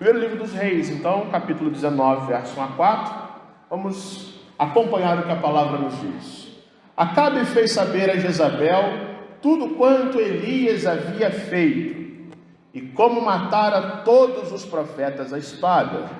Primeiro livro dos Reis, então, capítulo 19, verso 1 a 4. Vamos acompanhar o que a palavra nos diz. Acabe fez saber a Jezabel tudo quanto Elias havia feito, e como matara todos os profetas à espada.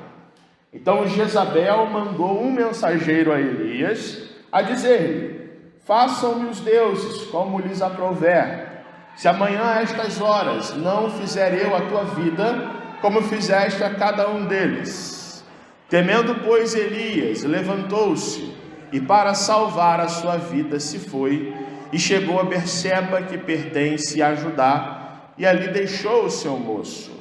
Então Jezabel mandou um mensageiro a Elias, a dizer-lhe: façam-me os deuses como lhes aprouver, se amanhã a estas horas não fizer eu a tua vida, como fizeste a cada um deles. Temendo, pois, Elias, levantou-se, e para salvar a sua vida se foi, e chegou a Berseba, que pertence a Judá, e ali deixou o seu moço.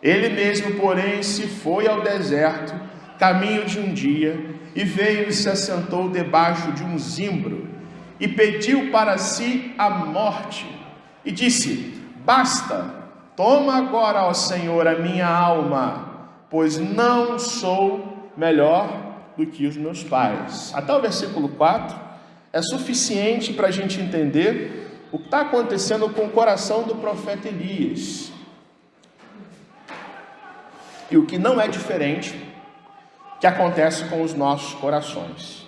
Ele mesmo, porém, se foi ao deserto, caminho de um dia, e veio e se assentou debaixo de um zimbro, e pediu para si a morte, e disse: basta, toma agora, ó Senhor, a minha alma, pois não sou melhor do que os meus pais. Até o versículo 4 é suficiente para a gente entender o que está acontecendo com o coração do profeta Elias. E o que não é diferente que acontece com os nossos corações.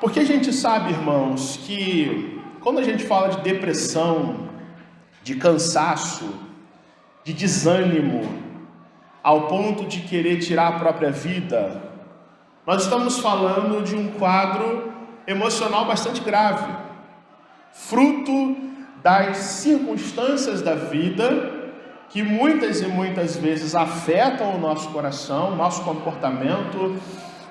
Porque a gente sabe, irmãos, que quando a gente fala de depressão, de cansaço, de desânimo, ao ponto de querer tirar a própria vida, nós estamos falando de um quadro emocional bastante grave, fruto das circunstâncias da vida que muitas e muitas vezes afetam o nosso coração, o nosso comportamento,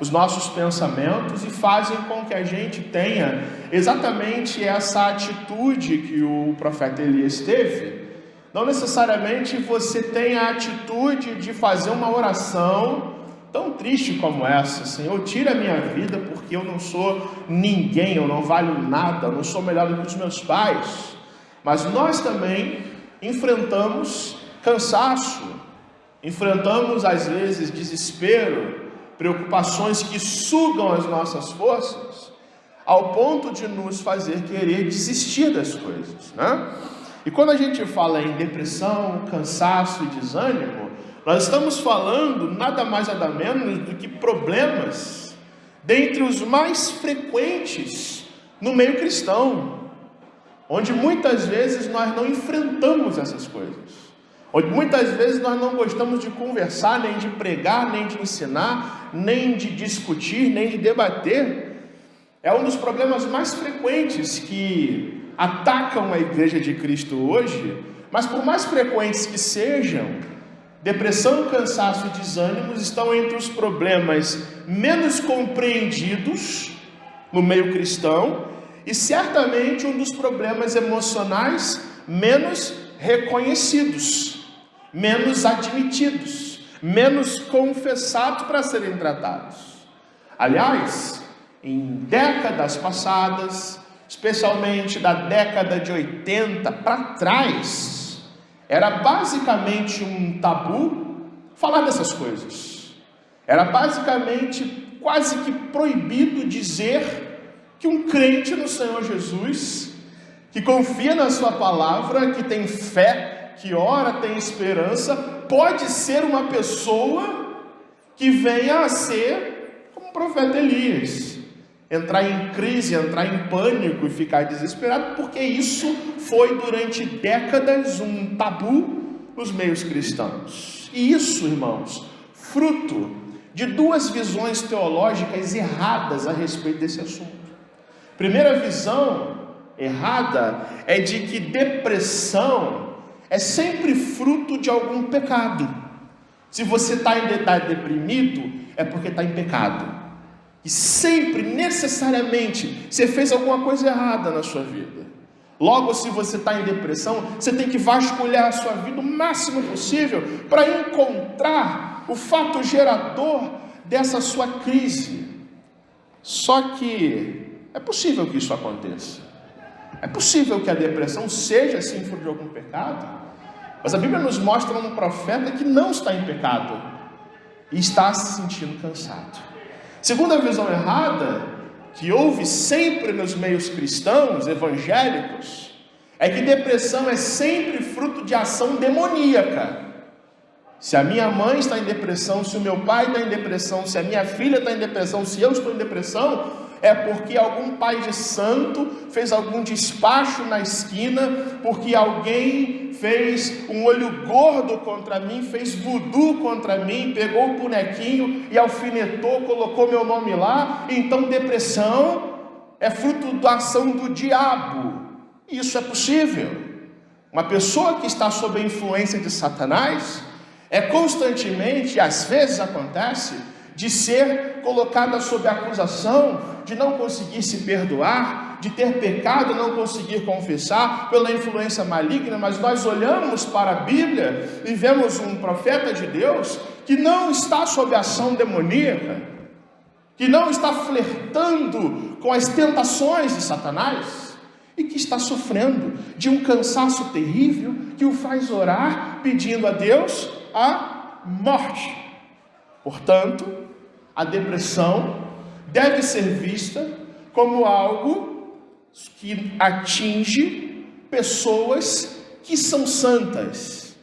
os nossos pensamentos, e fazem com que a gente tenha exatamente essa atitude que o profeta Elias teve. Não necessariamente você tem a atitude de fazer uma oração tão triste como essa: Senhor, tira a minha vida porque eu não sou ninguém, eu não valho nada, eu não sou melhor do que os meus pais. Mas nós também enfrentamos cansaço, enfrentamos às vezes desespero, preocupações que sugam as nossas forças, ao ponto de nos fazer querer desistir das coisas, né? E quando a gente fala em depressão, cansaço e desânimo, nós estamos falando nada mais nada menos do que problemas dentre os mais frequentes no meio cristão, onde muitas vezes nós não enfrentamos essas coisas, onde muitas vezes nós não gostamos de conversar, nem de pregar, nem de ensinar, nem de discutir, nem de debater. É um dos problemas mais frequentes que atacam a igreja de Cristo hoje, mas por mais frequentes que sejam, depressão, cansaço e desânimos estão entre os problemas menos compreendidos no meio cristão, e certamente um dos problemas emocionais menos reconhecidos, menos admitidos, menos confessados para serem tratados. Aliás, em décadas passadas, especialmente da década de 80 para trás, era basicamente um tabu falar dessas coisas. Era basicamente quase que proibido dizer que um crente no Senhor Jesus, que confia na sua palavra, que tem fé, que ora, tem esperança, pode ser uma pessoa que venha a ser como o profeta Elias, entrar em crise, entrar em pânico e ficar desesperado, porque isso foi durante décadas um tabu nos meios cristãos. E isso, irmãos, fruto de duas visões teológicas erradas a respeito desse assunto. Primeira visão errada é de que depressão é sempre fruto de algum pecado. Se você está deprimido, é porque está em pecado. E sempre, necessariamente, você fez alguma coisa errada na sua vida. Logo, se você está em depressão, você tem que vasculhar a sua vida o máximo possível para encontrar o fato gerador dessa sua crise. Só que é possível que isso aconteça. É possível que a depressão seja assim fruto de algum pecado. Mas a Bíblia nos mostra um profeta que não está em pecado e está se sentindo cansado. Segunda visão errada, que houve sempre nos meios cristãos, evangélicos, é que depressão é sempre fruto de ação demoníaca. Se a minha mãe está em depressão, se o meu pai está em depressão, se a minha filha está em depressão, se eu estou em depressão, é porque algum pai de santo fez algum despacho na esquina, porque alguém fez um olho gordo contra mim, fez voodoo contra mim, pegou o bonequinho e alfinetou, colocou meu nome lá. Então depressão é fruto da ação do diabo. Isso é possível. Uma pessoa que está sob a influência de Satanás é constantemente, às vezes acontece, de ser colocada sob acusação, de não conseguir se perdoar, de ter pecado, não conseguir confessar pela influência maligna. Mas nós olhamos para a Bíblia e vemos um profeta de Deus que não está sob ação demoníaca, que não está flertando com as tentações de Satanás e que está sofrendo de um cansaço terrível que o faz orar pedindo a Deus a morte. Portanto, a depressão deve ser vista como algo que atinge pessoas que são santas,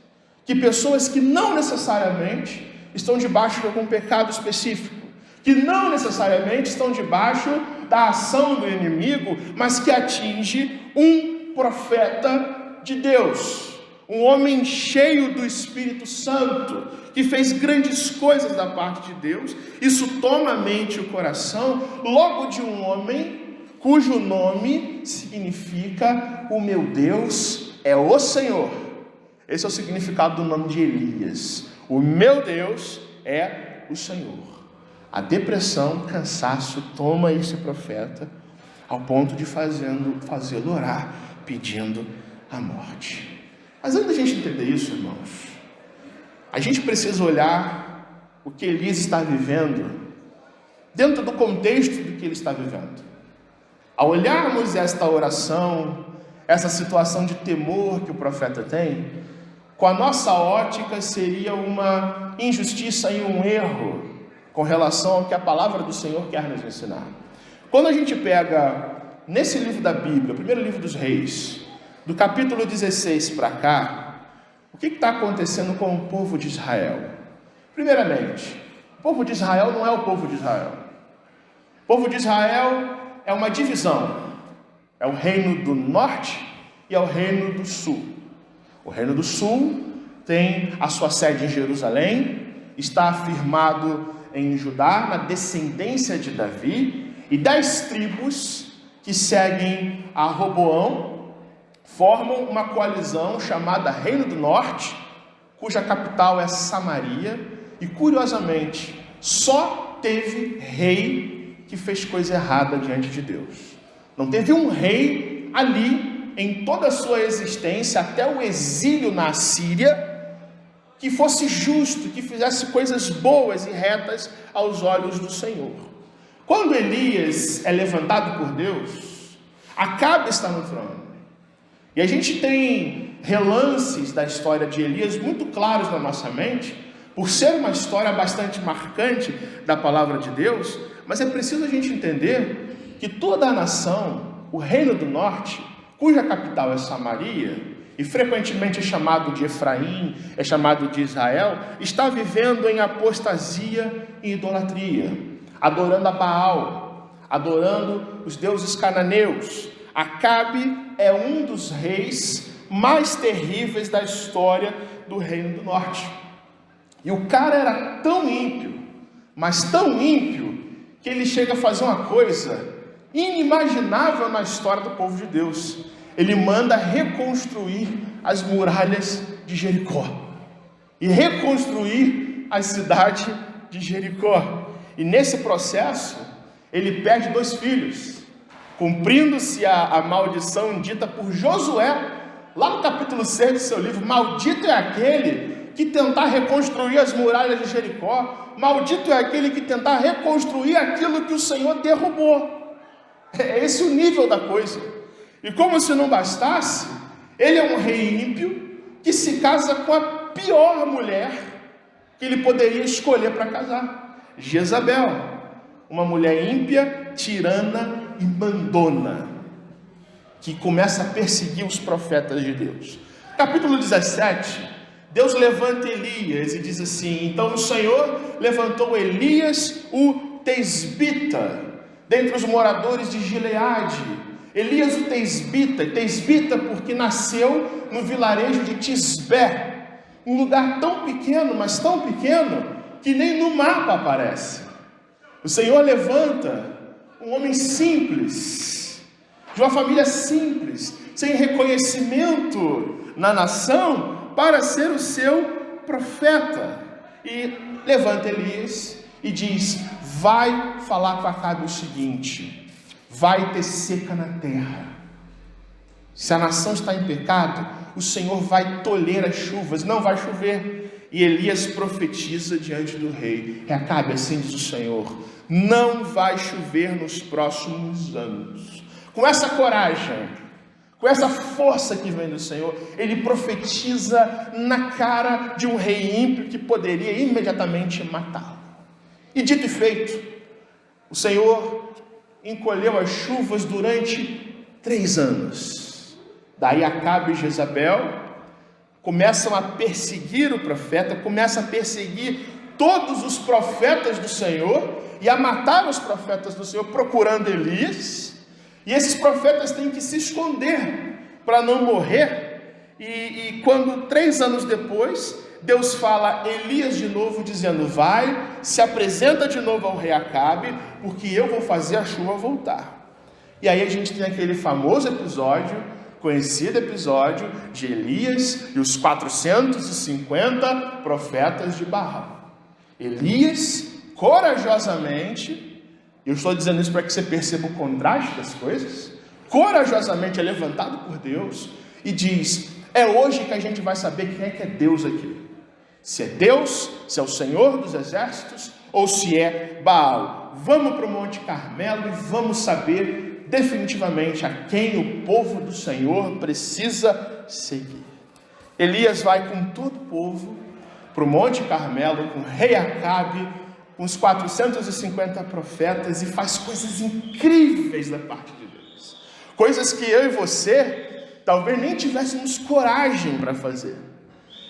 que pessoas que não necessariamente estão debaixo de algum pecado específico, que não necessariamente estão debaixo da ação do inimigo, mas que atinge um profeta de Deus, um homem cheio do Espírito Santo, que fez grandes coisas da parte de Deus. Isso toma a mente e o coração logo de um homem cujo nome significa: o meu Deus é o Senhor. Esse é o significado do nome de Elias. O meu Deus é o Senhor. A depressão, o cansaço toma esse profeta ao ponto de fazê-lo orar pedindo a morte. Mas antes da gente entender isso, irmãos, a gente precisa olhar o que Elias está vivendo dentro do contexto do que ele está vivendo. Ao olharmos esta oração, essa situação de temor que o profeta tem, com a nossa ótica seria uma injustiça e um erro com relação ao que a palavra do Senhor quer nos ensinar. Quando a gente pega nesse livro da Bíblia, o primeiro livro dos Reis, do capítulo 16 para cá, o que está acontecendo com o povo de Israel? Primeiramente, o povo de Israel não é o povo de Israel. O povo de Israel é uma divisão. É o reino do norte e é o reino do sul. O reino do sul tem a sua sede em Jerusalém, está afirmado em Judá, na descendência de Davi, e 10 tribos que seguem a Roboão formam uma coalizão chamada Reino do Norte, cuja capital é Samaria, e curiosamente, só teve rei que fez coisa errada diante de Deus. Não teve um rei ali, em toda a sua existência, até o exílio na Assíria, que fosse justo, que fizesse coisas boas e retas aos olhos do Senhor. Quando Elias é levantado por Deus, Acabe está no trono. E a gente tem relances da história de Elias muito claros na nossa mente, por ser uma história bastante marcante da palavra de Deus, mas é preciso a gente entender que toda a nação, o reino do norte, cuja capital é Samaria, e frequentemente é chamado de Efraim, é chamado de Israel, está vivendo em apostasia e idolatria, adorando a Baal, adorando os deuses cananeus. Acabe é um dos reis mais terríveis da história do reino do norte. E o cara era tão ímpio, mas tão ímpio, que ele chega a fazer uma coisa inimaginável na história do povo de Deus. Ele manda reconstruir as muralhas de Jericó e reconstruir a cidade de Jericó. E nesse processo, ele perde 2 filhos, cumprindo-se a maldição dita por Josué, lá no capítulo 6 do seu livro: maldito é aquele que tentar reconstruir as muralhas de Jericó, maldito é aquele que tentar reconstruir aquilo que o Senhor derrubou. É esse o nível da coisa. E como se não bastasse, ele é um rei ímpio que se casa com a pior mulher que ele poderia escolher para casar: Jezabel, uma mulher ímpia, tirana e mandona, que começa a perseguir os profetas de Deus. Capítulo 17 Deus levanta Elias e diz assim: então o Senhor levantou Elias, o tesbita, dentre os moradores de Gileade. Elias o tesbita porque nasceu no vilarejo de Tisbé, um lugar tão pequeno, mas tão pequeno, que nem no mapa aparece. O Senhor levanta um homem simples, de uma família simples, sem reconhecimento na nação, para ser o seu profeta. E levanta Elias e diz: vai falar com Acabe o seguinte: vai ter seca na terra. Se a nação está em pecado, o Senhor vai tolher as chuvas, não vai chover. E Elias profetiza diante do rei: Acabe, assim diz o Senhor, não vai chover nos próximos anos. Com essa coragem, com essa força que vem do Senhor, ele profetiza na cara de um rei ímpio que poderia imediatamente matá-lo. E dito e feito, o Senhor encolheu as chuvas durante 3 anos. Daí Acabe e Jezabel começam a perseguir o profeta, começam a perseguir todos os profetas do Senhor e a matar os profetas do Senhor, procurando Elias. E esses profetas têm que se esconder para não morrer. E quando 3 anos depois, Deus fala Elias de novo, dizendo: vai, se apresenta de novo ao rei Acabe, porque eu vou fazer a chuva voltar. E aí a gente tem aquele famoso episódio, conhecido episódio de Elias e os 450 profetas de Baal. Elias, corajosamente, eu estou dizendo isso para que você perceba o contraste das coisas, corajosamente é levantado por Deus e diz: é hoje que a gente vai saber quem é que é Deus aqui. Se é Deus, se é o Senhor dos exércitos, ou se é Baal. Vamos para o Monte Carmelo e vamos saber definitivamente a quem o povo do Senhor precisa seguir. Elias vai com todo o povo para o Monte Carmelo, com o rei Acabe, com os 450 profetas, e faz coisas incríveis da parte de Deus. Coisas que eu e você talvez nem tivéssemos coragem para fazer.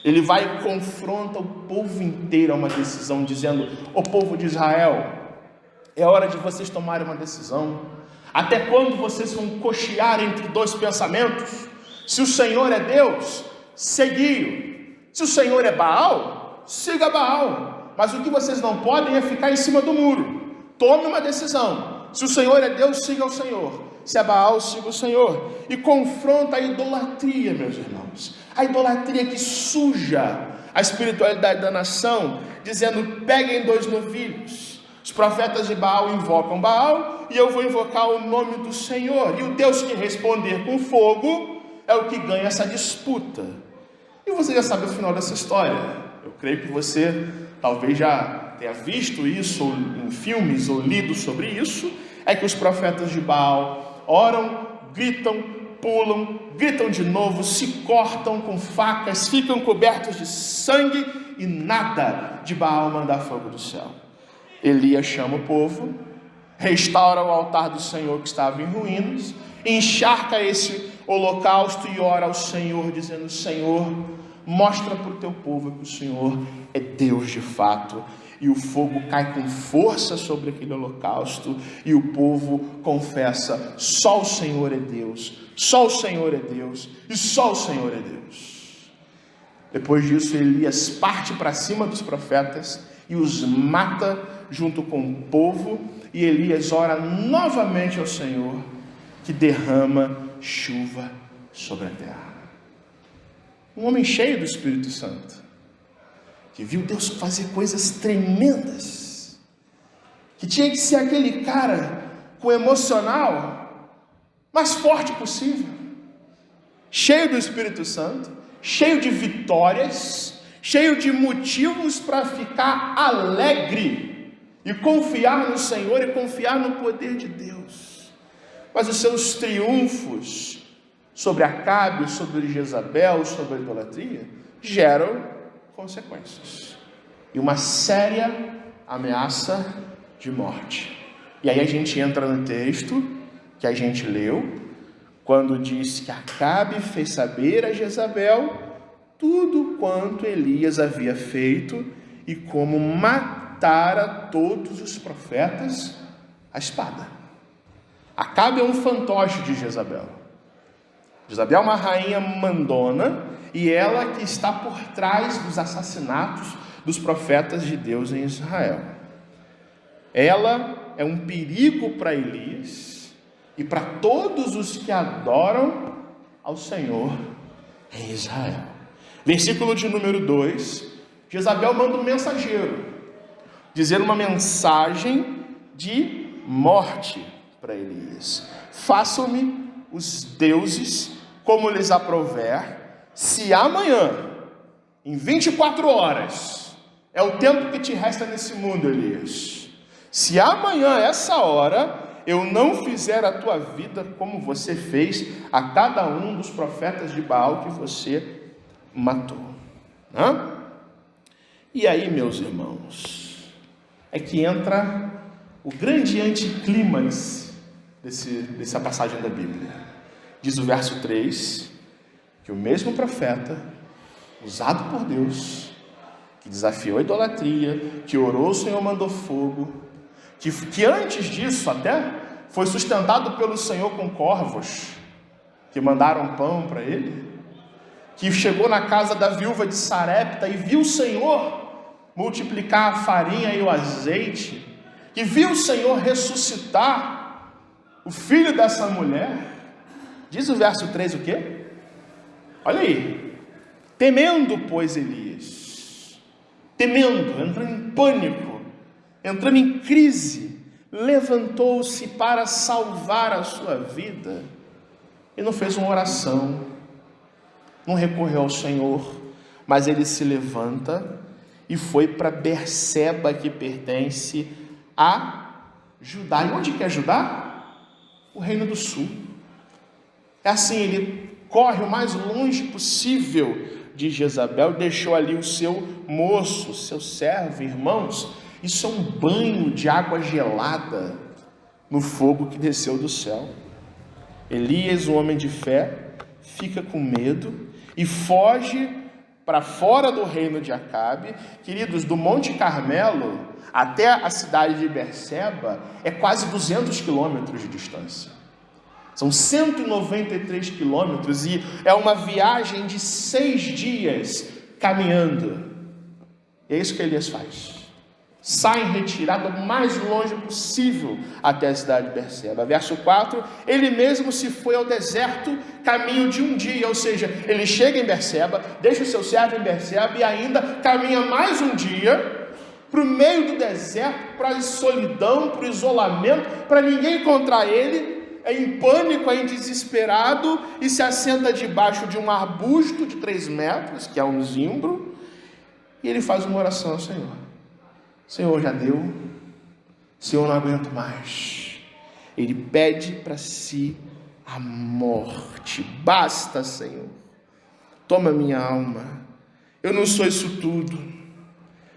Ele vai e confronta o povo inteiro a uma decisão, dizendo: ó povo de Israel, é hora de vocês tomarem uma decisão. Até quando vocês vão cochear entre 2 pensamentos? Se o Senhor é Deus, segui-o. Se o Senhor é Baal, siga Baal. Mas o que vocês não podem é ficar em cima do muro. Tome uma decisão. Se o Senhor é Deus, siga o Senhor. Se é Baal, siga o Senhor. E confronta a idolatria, meus irmãos. A idolatria que suja a espiritualidade da nação, dizendo: peguem 2 novilhos. Os profetas de Baal invocam Baal, e eu vou invocar o nome do Senhor. E o Deus que responder com fogo é o que ganha essa disputa. E você já sabe o final dessa história. Eu creio que você talvez já tenha visto isso ou em filmes ou lido sobre isso. É que os profetas de Baal oram, gritam, pulam, gritam de novo, se cortam com facas, ficam cobertos de sangue, e nada de Baal mandar fogo do céu. Elias chama o povo, restaura o altar do Senhor que estava em ruínas, encharca esse holocausto e ora ao Senhor, dizendo: Senhor, mostra para o teu povo que o Senhor é Deus de fato. E o fogo cai com força sobre aquele holocausto, e o povo confessa: só o Senhor é Deus, só o Senhor é Deus, e só o Senhor é Deus. Depois disso, Elias parte para cima dos profetas e os mata junto com o povo, e Elias ora novamente ao Senhor, que derrama chuva sobre a terra. Um homem cheio do Espírito Santo, que viu Deus fazer coisas tremendas, que tinha que ser aquele cara com o emocional mais forte possível, cheio do Espírito Santo, cheio de vitórias, cheio de motivos para ficar alegre e confiar no Senhor e confiar no poder de Deus. Mas os seus triunfos sobre Acabe, sobre Jezabel, sobre a idolatria, geram consequências e uma séria ameaça de morte. E aí a gente entra no texto que a gente leu, quando diz que Acabe fez saber a Jezabel tudo quanto Elias havia feito e como matara todos os profetas à espada. Acabe é um fantoche de Jezabel. Jezabel é uma rainha mandona e ela que está por trás dos assassinatos dos profetas de Deus em Israel. Ela é um perigo para Elias e para todos os que adoram ao Senhor em Israel. Versículo de número 2, Jezabel manda um mensageiro dizer uma mensagem de morte para Elias. Façam-me os deuses como lhes aprouver, se amanhã, em 24 horas, é o tempo que te resta nesse mundo, Elias, se amanhã, essa hora, eu não fizer a tua vida como você fez a cada um dos profetas de Baal que você matou. E aí, meus irmãos, é que entra o grande anticlímax dessa passagem da Bíblia. Diz o verso 3, que o mesmo profeta, usado por Deus, que desafiou a idolatria, que orou, o Senhor mandou fogo, que antes disso até foi sustentado pelo Senhor com corvos, que mandaram pão para ele, que chegou na casa da viúva de Sarepta e viu o Senhor multiplicar a farinha e o azeite, que viu o Senhor ressuscitar o filho dessa mulher. Diz o verso 3 o quê? Olha aí. Temendo, pois, Elias, temendo, entrando em pânico, entrando em crise, levantou-se para salvar a sua vida e não fez uma oração, não recorreu ao Senhor, mas ele se levanta e foi para Berseba, que pertence a Judá. E onde que é Judá? O Reino do Sul. É assim, ele corre o mais longe possível de Jezabel, deixou ali o seu moço, seu servo. Irmãos, isso é um banho de água gelada no fogo que desceu do céu. Elias, um homem de fé, fica com medo e foge para fora do reino de Acabe. Queridos, do Monte Carmelo até a cidade de Berseba é quase 200 quilômetros de distância. São 193 quilômetros e é uma viagem de 6 dias caminhando. E é isso que Elias faz. Sai em retirada o mais longe possível até a cidade de Berseba. Verso 4, ele mesmo se foi ao deserto, caminho de um dia, ou seja, ele chega em Berseba, deixa o seu servo em Berseba e ainda caminha mais um dia para o meio do deserto, para a solidão, para o isolamento, para ninguém encontrar ele, é em pânico, é em desesperado, e se assenta debaixo de um arbusto de 3 metros, que é um zimbro, e ele faz uma oração ao Senhor. Senhor, já deu, Senhor, não aguento mais. Ele pede para si a morte. Basta, Senhor, toma minha alma. Eu não sou isso tudo,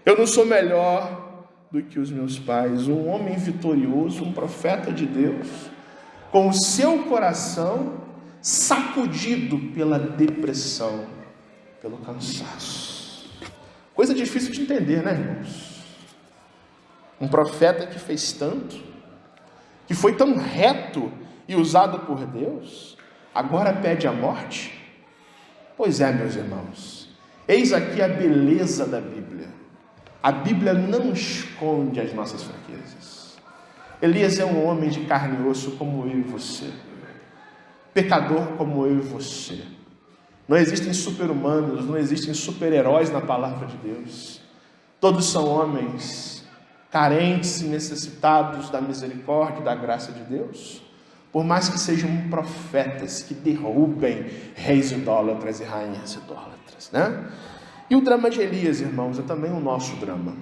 eu não sou melhor do que os meus pais. Um homem vitorioso, um profeta de Deus, com o seu coração sacudido pela depressão, pelo cansaço. Coisa difícil de entender, né, irmãos? Um profeta que fez tanto, que foi tão reto e usado por Deus, agora pede a morte? Pois é, meus irmãos, eis aqui a beleza da Bíblia. A Bíblia não esconde as nossas fraquezas. Elias é um homem de carne e osso como eu e você, pecador como eu e você. Não existem super-humanos, não existem super-heróis na palavra de Deus. Todos são homens carentes e necessitados da misericórdia e da graça de Deus, por mais que sejam profetas que derrubem reis idólatras e rainhas idólatras, né? E o drama de Elias, irmãos, é também o nosso drama,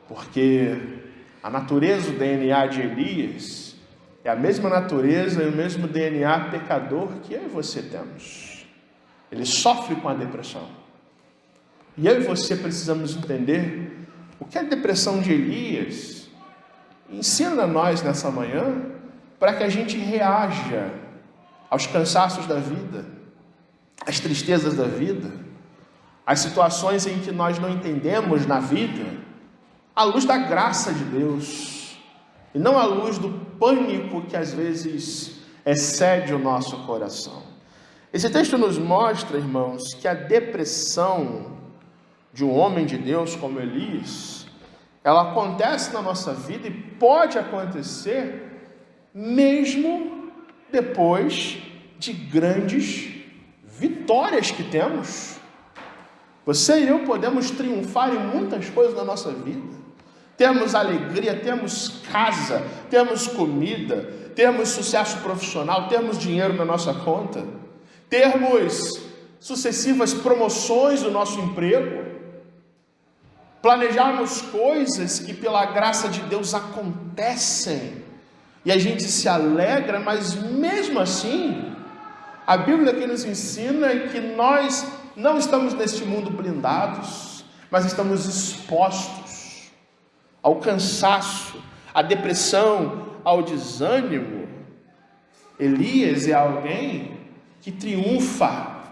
porque a natureza, o DNA de Elias é a mesma natureza e o mesmo DNA pecador que eu e você temos. Ele sofre com a depressão, e eu e você precisamos entender o que a depressão de Elias ensina a nós nessa manhã, para que a gente reaja aos cansaços da vida, as tristezas da vida, as situações em que nós não entendemos na vida, à luz da graça de Deus, e não à luz do pânico que às vezes excede o nosso coração. Esse texto nos mostra, irmãos, que a depressão de um homem de Deus como Elias, ela acontece na nossa vida e pode acontecer mesmo depois de grandes vitórias que temos. Você e eu podemos triunfar em muitas coisas na nossa vida. Temos alegria, temos casa, temos comida, temos sucesso profissional, temos dinheiro na nossa conta, termos sucessivas promoções no nosso emprego, planejarmos coisas que pela graça de Deus acontecem e a gente se alegra, mas mesmo assim, a Bíblia aqui nos ensina que nós não estamos neste mundo blindados, mas estamos expostos ao cansaço, à depressão, ao desânimo. Elias é alguém que triunfa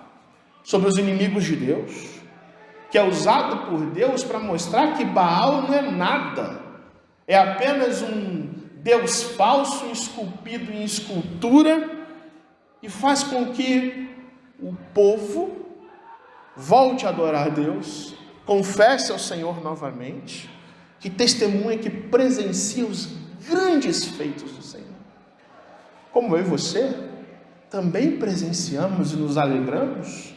sobre os inimigos de Deus, que é usado por Deus para mostrar que Baal não é nada, é apenas um Deus falso, esculpido em escultura, e faz com que o povo volte a adorar a Deus, confesse ao Senhor novamente, que testemunha, que presencia os grandes feitos do Senhor. Como eu e você, também presenciamos e nos alegramos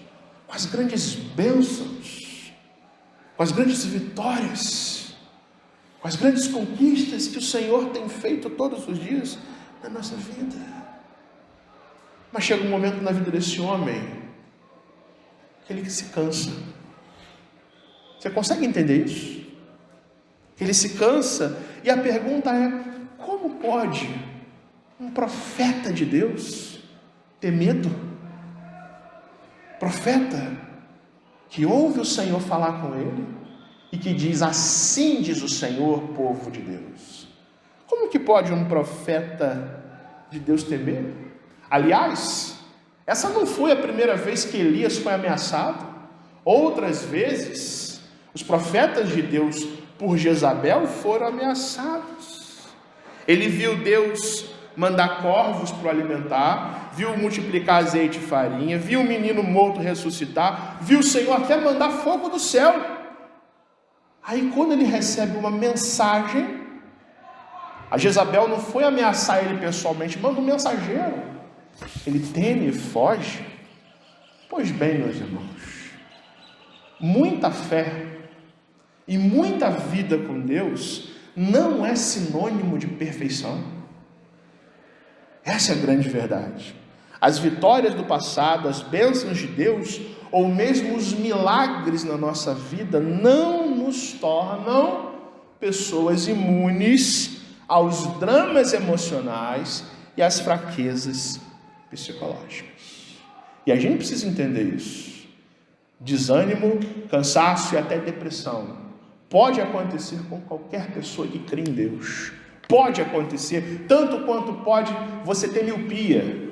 com as grandes bênçãos, com as grandes vitórias, com as grandes conquistas que o Senhor tem feito todos os dias na nossa vida. Mas chega um momento na vida desse homem que ele se cansa. Você consegue entender isso? Ele se cansa, e a pergunta é: como pode um profeta de Deus ter medo? Profeta que ouve o Senhor falar com ele e que diz: assim diz o Senhor, povo de Deus. Como que pode um profeta de Deus ter medo? Aliás, essa não foi a primeira vez que Elias foi ameaçado. Outras vezes, os profetas de Deus por Jezabel foram ameaçados. Ele viu Deus mandar corvos para o alimentar, viu multiplicar azeite e farinha, viu um menino morto ressuscitar, viu o Senhor até mandar fogo do céu. Aí quando ele recebe uma mensagem, a Jezabel não foi ameaçar ele pessoalmente, manda um mensageiro. Ele teme e foge. Pois bem, meus irmãos, muita fé e muita vida com Deus não é sinônimo de perfeição. Essa é a grande verdade. As vitórias do passado, as bênçãos de Deus, ou mesmo os milagres na nossa vida, não nos tornam pessoas imunes aos dramas emocionais e às fraquezas psicológicas. E a gente precisa entender isso. Desânimo, cansaço e até depressão pode acontecer com qualquer pessoa que crê em Deus. Pode acontecer, tanto quanto pode você ter miopia,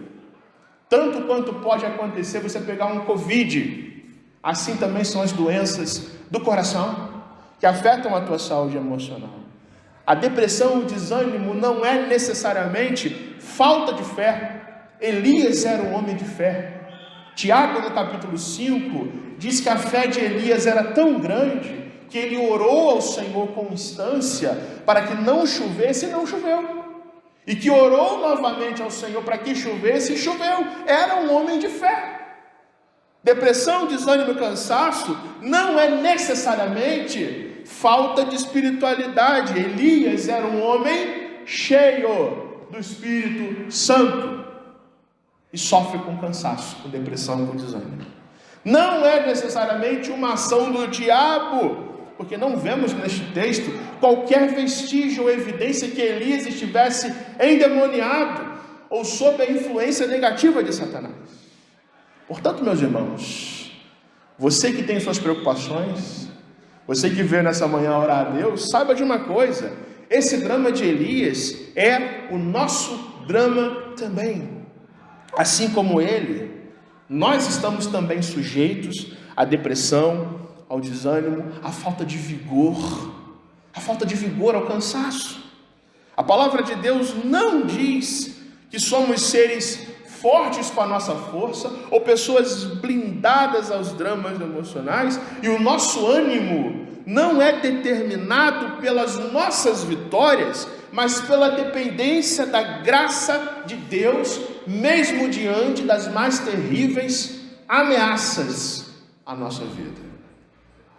tanto quanto pode acontecer você pegar um Covid. Assim também são as doenças do coração que afetam a tua saúde emocional. A depressão, o desânimo não é necessariamente falta de fé. Elias era um homem de fé. Tiago, no capítulo 5, diz que a fé de Elias era tão grande que ele orou ao Senhor com instância para que não chovesse, e não choveu. E que orou novamente ao Senhor para que chovesse, e choveu. Era um homem de fé. Depressão, desânimo e cansaço não é necessariamente falta de espiritualidade. Elias era um homem cheio do Espírito Santo e sofre com cansaço, com depressão e com desânimo. Não é necessariamente uma ação do diabo, porque não vemos neste texto qualquer vestígio ou evidência que Elias estivesse endemoniado ou sob a influência negativa de Satanás. Portanto, meus irmãos, você que tem suas preocupações, você que veio nessa manhã orar a Deus, saiba de uma coisa: esse drama de Elias é o nosso drama também. Assim como ele, nós estamos também sujeitos à depressão, ao desânimo, à falta de vigor, ao cansaço. A palavra de Deus não diz que somos seres fortes com a nossa força, ou pessoas blindadas aos dramas emocionais, e o nosso ânimo não é determinado pelas nossas vitórias, mas pela dependência da graça de Deus, mesmo diante das mais terríveis ameaças à nossa vida.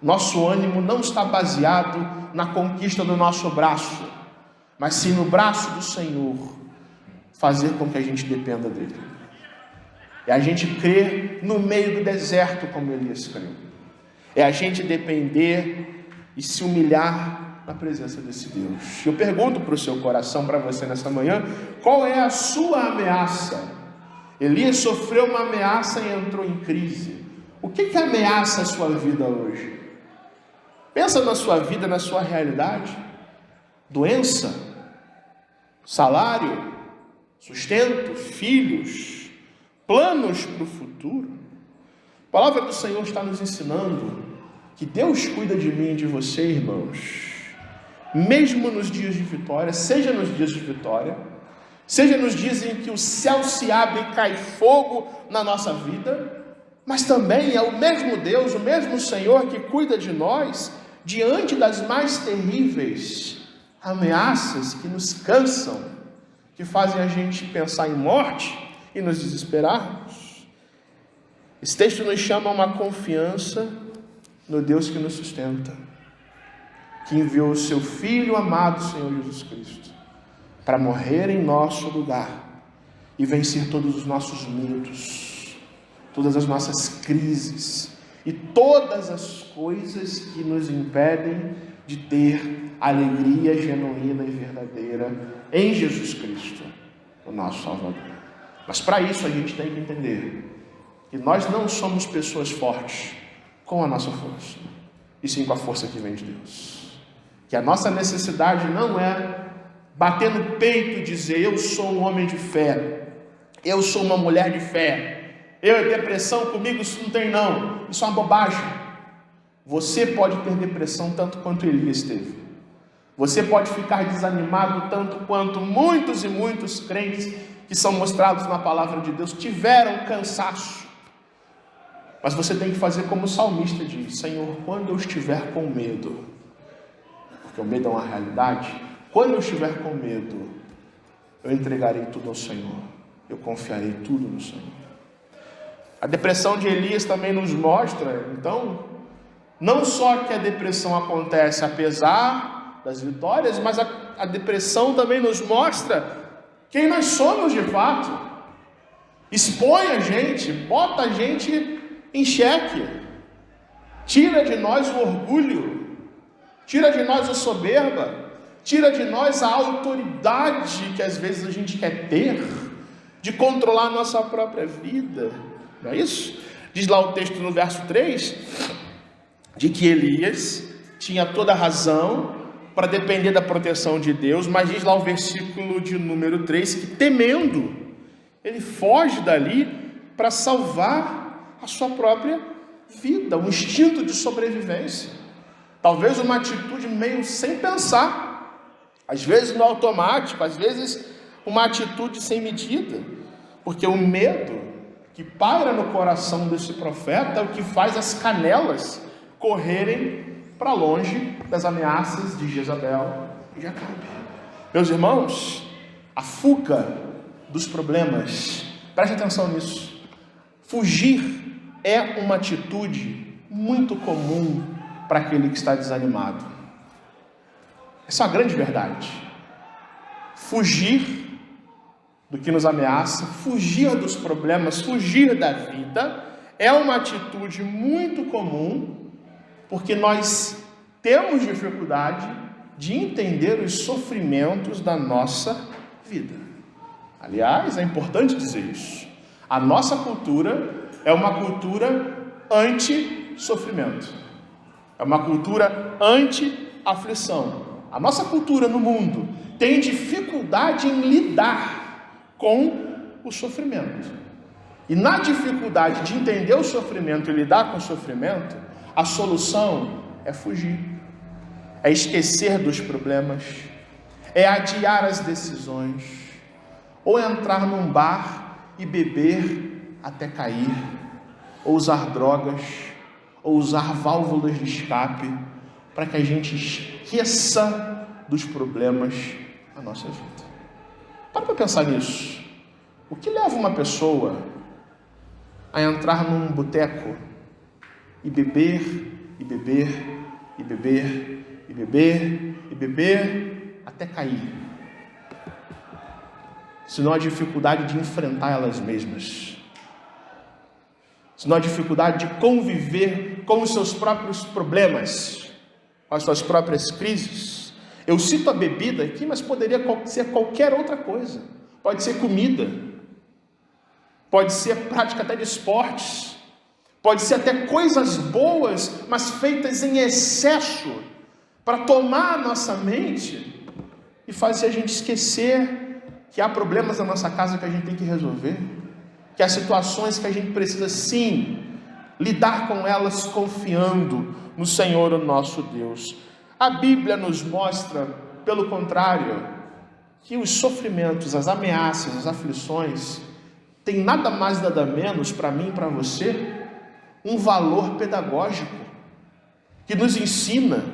Nosso ânimo não está baseado na conquista do nosso braço, mas sim no braço do Senhor, fazer com que a gente dependa dele. É a gente crer no meio do deserto, como Elias creu. É a gente depender e se humilhar na presença desse Deus. Eu pergunto para o seu coração, para você nessa manhã, qual é a sua ameaça? Elias sofreu uma ameaça e entrou em crise. O que ameaça a sua vida hoje? Pensa na sua vida, na sua realidade. Doença, salário, sustento, filhos, planos para o futuro. A palavra do Senhor está nos ensinando que Deus cuida de mim e de você, irmãos, mesmo nos dias de vitória, seja nos dias de vitória, seja nos dias em que o céu se abre e cai fogo na nossa vida, mas também é o mesmo Deus, o mesmo Senhor que cuida de nós diante das mais terríveis ameaças que nos cansam, que fazem a gente pensar em morte e nos desesperarmos. Esse texto nos chama a uma confiança no Deus que nos sustenta, que enviou o seu Filho amado, Senhor Jesus Cristo, para morrer em nosso lugar e vencer todos os nossos medos, todas as nossas crises e todas as coisas que nos impedem de ter alegria genuína e verdadeira em Jesus Cristo, o nosso Salvador. Mas para isso a gente tem que entender que nós não somos pessoas fortes com a nossa força, e sim com a força que vem de Deus. Que a nossa necessidade não é bater no peito e dizer: eu sou um homem de fé, eu sou uma mulher de fé, depressão comigo isso não tem não, isso é uma bobagem. Você pode ter depressão tanto quanto Elias teve. Você pode ficar desanimado tanto quanto muitos e muitos crentes que são mostrados na palavra de Deus tiveram cansaço. Mas você tem que fazer como o salmista diz: Senhor, quando eu estiver com medo, porque o medo é uma realidade, quando eu estiver com medo, eu entregarei tudo ao Senhor, eu confiarei tudo no Senhor. A depressão de Elias também nos mostra, então, não só que a depressão acontece apesar das vitórias, mas a depressão também nos mostra quem nós somos de fato. Expõe a gente, bota a gente em xeque, tira de nós o orgulho, tira de nós a soberba, tira de nós a autoridade que às vezes a gente quer ter, de controlar a nossa própria vida, não é isso? Diz lá o texto no verso 3, de que Elias tinha toda a razão para depender da proteção de Deus, mas diz lá o versículo de número 3, que temendo, ele foge dali para salvar a sua própria vida, um instinto de sobrevivência, talvez uma atitude meio sem pensar, às vezes no automático, às vezes uma atitude sem medida, porque o medo que paira no coração desse profeta é o que faz as canelas correrem para longe das ameaças de Jezabel e de Acabe. Meus irmãos, a fuga dos problemas, preste atenção nisso, fugir é uma atitude muito comum para aquele que está desanimado. Essa é uma grande verdade. Fugir do que nos ameaça, fugir dos problemas, fugir da vida, é uma atitude muito comum, porque nós temos dificuldade de entender os sofrimentos da nossa vida. Aliás, é importante dizer isso. A nossa cultura é uma cultura anti-sofrimento. É uma cultura anti-aflição. A nossa cultura no mundo tem dificuldade em lidar com o sofrimento. E na dificuldade de entender o sofrimento e lidar com o sofrimento, a solução é fugir, é esquecer dos problemas, é adiar as decisões, ou entrar num bar e beber até cair, ou usar drogas, ou usar válvulas de escape, para que a gente esqueça dos problemas da nossa vida. Para pensar nisso. O que leva uma pessoa a entrar num boteco e beber, e beber, e beber, e beber, e beber, até cair? Senão a dificuldade de enfrentar elas mesmas. Senão a dificuldade de conviver com os seus próprios problemas, com as suas próprias crises. Eu cito a bebida aqui, mas poderia ser qualquer outra coisa. Pode ser comida, pode ser prática até de esportes, pode ser até coisas boas, mas feitas em excesso, para tomar a nossa mente e fazer a gente esquecer que há problemas na nossa casa que a gente tem que resolver, que há situações que a gente precisa sim lidar com elas confiando no Senhor, o nosso Deus. A Bíblia nos mostra, pelo contrário, que os sofrimentos, as ameaças, as aflições têm nada mais, nada menos, para mim e para você, um valor pedagógico, que nos ensina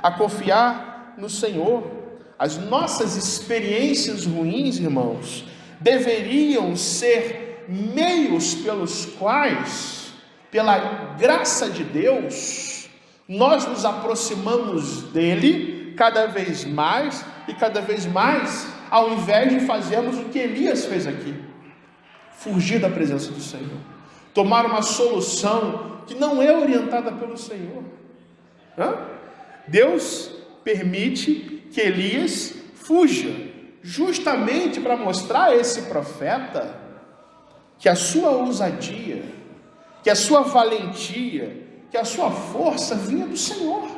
a confiar no Senhor. As nossas experiências ruins, irmãos, deveriam ser meios pelos quais, pela graça de Deus, nós nos aproximamos dele cada vez mais e cada vez mais, ao invés de fazermos o que Elias fez aqui, fugir da presença do Senhor, tomar uma solução que não é orientada pelo Senhor. Deus permite que Elias fuja, justamente para mostrar a esse profeta que a sua ousadia, que a sua valentia, que a sua força vinha do Senhor,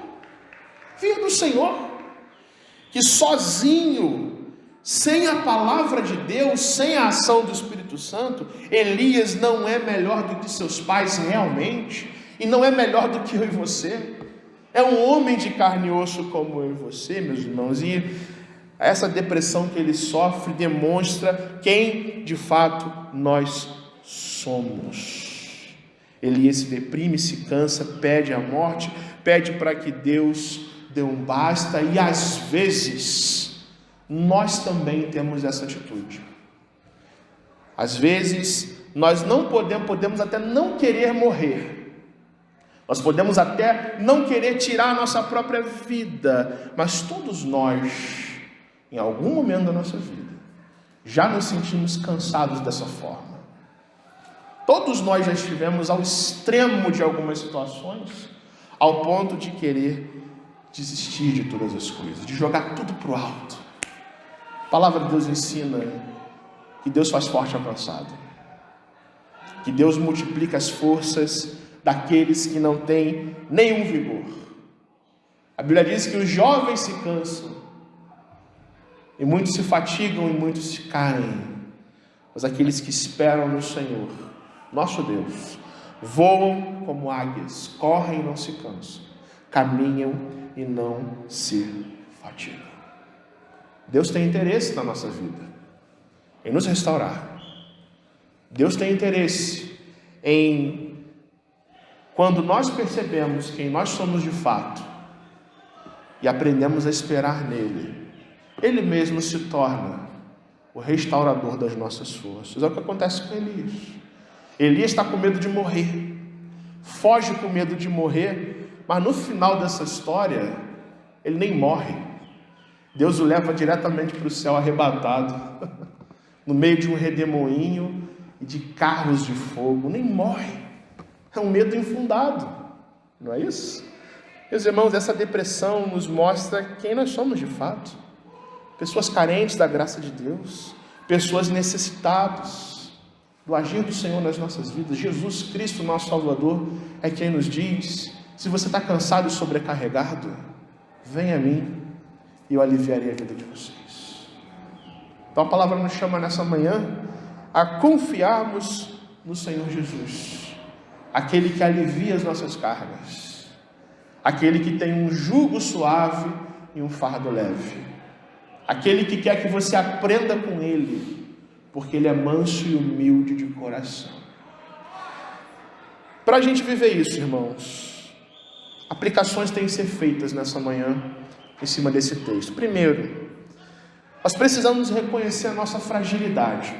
que sozinho, sem a palavra de Deus, sem a ação do Espírito Santo, Elias não é melhor do que seus pais realmente, e não é melhor do que eu e você. É um homem de carne e osso como eu e você, meus irmãos, e essa depressão que ele sofre demonstra quem de fato nós somos. Elias se deprime, se cansa, pede a morte, pede para que Deus dê um basta, e às vezes nós também temos essa atitude. Às vezes nós não podemos até não querer morrer, nós podemos até não querer tirar a nossa própria vida, mas todos nós, em algum momento da nossa vida, já nos sentimos cansados dessa forma. Todos nós já estivemos ao extremo de algumas situações, ao ponto de querer desistir de todas as coisas, de jogar tudo para o alto. A palavra de Deus ensina que Deus faz forte ao cansado, que Deus multiplica as forças daqueles que não têm nenhum vigor. A Bíblia diz que os jovens se cansam, e muitos se fatigam e muitos se caem, mas aqueles que esperam no Senhor, nosso Deus, voam como águias, correm e não se cansam, caminham e não se fatigam. Deus tem interesse na nossa vida, em nos restaurar. Deus tem interesse em, quando nós percebemos quem nós somos de fato e aprendemos a esperar nele, ele mesmo se torna o restaurador das nossas forças. É o que acontece com Elias. Elias está com medo de morrer, foge com medo de morrer, mas no final dessa história ele nem morre. Deus o leva diretamente para o céu arrebatado, no meio de um redemoinho e de carros de fogo. Nem morre. É um medo infundado, não é isso? Meus irmãos, essa depressão nos mostra quem nós somos de fato. Pessoas carentes da graça de Deus, pessoas necessitadas do agir do Senhor nas nossas vidas. Jesus Cristo, nosso Salvador, é quem nos diz: se você está cansado e sobrecarregado, venha a mim e eu aliviarei a vida de vocês. Então a palavra nos chama nessa manhã a confiarmos no Senhor Jesus, aquele que alivia as nossas cargas, aquele que tem um jugo suave e um fardo leve, aquele que quer que você aprenda com Ele, porque Ele é manso e humilde de coração. Para a gente viver isso, irmãos, aplicações têm que ser feitas nessa manhã, em cima desse texto. Primeiro, nós precisamos reconhecer a nossa fragilidade.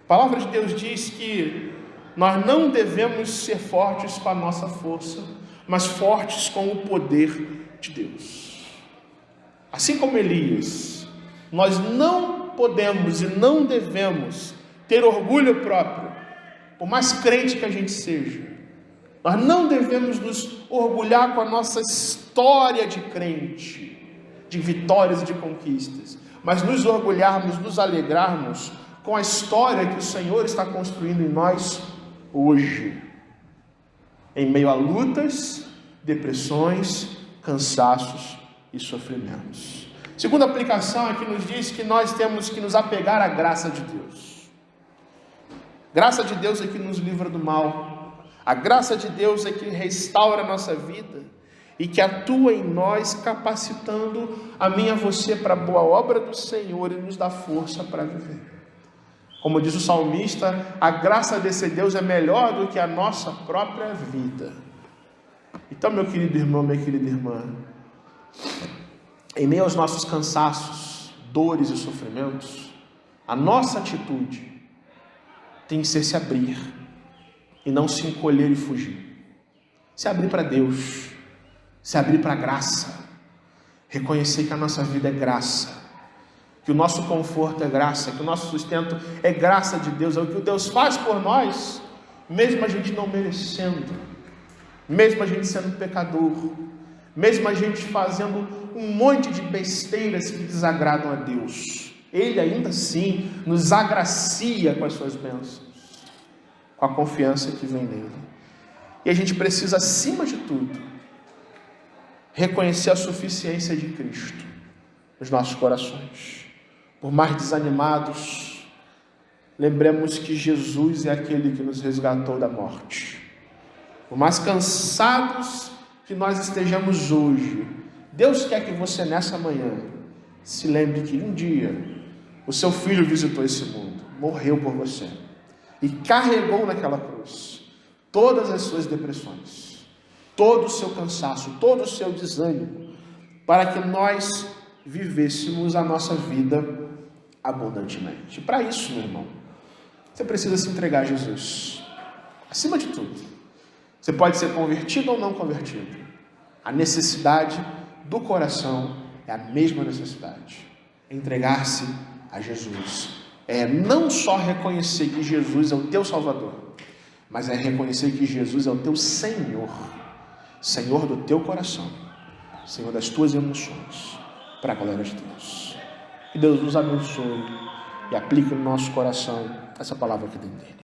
A palavra de Deus diz que nós não devemos ser fortes com a nossa força, mas fortes com o poder de Deus. Assim como Elias, nós não podemos e não devemos ter orgulho próprio, por mais crente que a gente seja. Nós não devemos nos orgulhar com a nossa história de crente, de vitórias e de conquistas, mas nos orgulharmos, nos alegrarmos com a história que o Senhor está construindo em nós hoje, em meio a lutas, depressões, cansaços e sofrimentos. Segunda aplicação é que nos diz que nós temos que nos apegar à graça de Deus. Graça de Deus é que nos livra do mal. A graça de Deus é que restaura a nossa vida e que atua em nós, capacitando a mim e a você para a boa obra do Senhor e nos dá força para viver. Como diz o salmista, a graça desse Deus é melhor do que a nossa própria vida. Então, meu querido irmão, minha querida irmã, em meio aos nossos cansaços, dores e sofrimentos, a nossa atitude tem que ser se abrir e não se encolher e fugir. Se abrir para Deus, se abrir para a graça, reconhecer que a nossa vida é graça, que o nosso conforto é graça, que o nosso sustento é graça de Deus, é o que Deus faz por nós, mesmo a gente não merecendo, mesmo a gente sendo pecador, mesmo a gente fazendo um monte de besteiras que desagradam a Deus, Ele ainda assim nos agracia com as suas bênçãos, com a confiança que vem nele. E a gente precisa, acima de tudo, reconhecer a suficiência de Cristo nos nossos corações. Por mais desanimados, lembremos que Jesus é aquele que nos resgatou da morte. Por mais cansados que nós estejamos hoje, Deus quer que você nessa manhã se lembre que um dia o seu filho visitou esse mundo, morreu por você e carregou naquela cruz todas as suas depressões, todo o seu cansaço, todo o seu desânimo, para que nós vivêssemos a nossa vida abundantemente. Para isso, meu irmão, você precisa se entregar a Jesus. Acima de tudo, você pode ser convertido ou não convertido. A necessidade do coração é a mesma necessidade. Entregar-se a Jesus. É não só reconhecer que Jesus é o teu Salvador, mas é reconhecer que Jesus é o teu Senhor. Senhor do teu coração. Senhor das tuas emoções. Para a glória de Deus. Que Deus nos abençoe e aplique no nosso coração essa palavra que tem dele.